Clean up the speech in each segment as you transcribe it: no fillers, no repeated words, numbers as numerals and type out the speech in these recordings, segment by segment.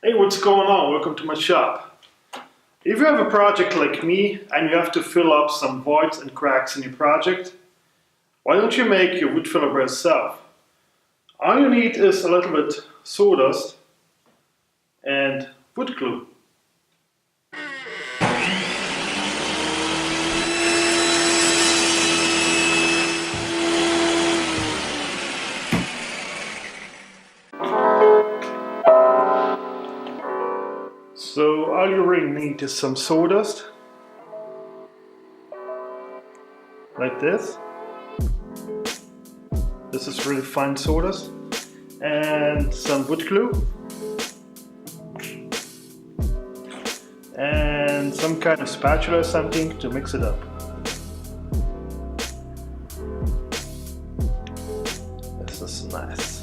Hey, what's going on? Welcome to my shop. If you have a project like me and you have to fill up some voids and cracks in your project, why don't you make your wood filler by yourself? All you need is a little bit sawdust and wood glue. So all you really need is some sawdust, like this. This is really fine sawdust, and some wood glue, and some kind of spatula or something to mix it up. This is nice.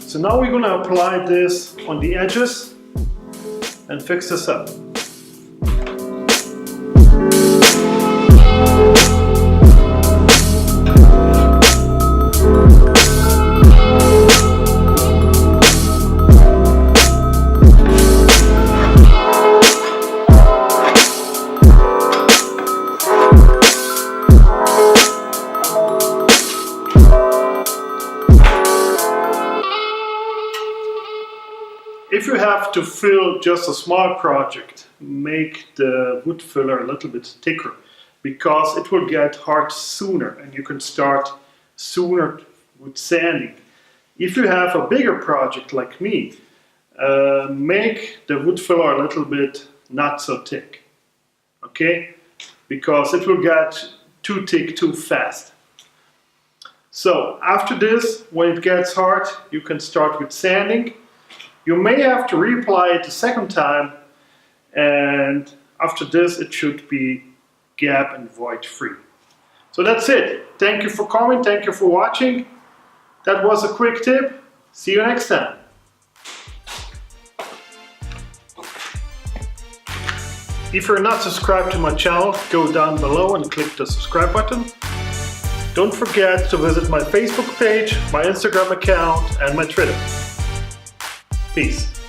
So now we're going to apply this on the edges and fix this up. If you have to fill just a small project, make the wood filler a little bit thicker because it will get hard sooner and you can start sooner with sanding. If you have a bigger project like me, make the wood filler a little bit not so thick, okay? Because it will get too thick too fast. So after this, when it gets hard, you can start with sanding. You may have to reapply it the second time, and after this it should be gap and void free. So that's it. Thank you for coming, thank you for watching. That was a quick tip. See you next time. If you're not subscribed to my channel, go down below and click the subscribe button. Don't forget to visit my Facebook page, my Instagram account and my Twitter. Peace.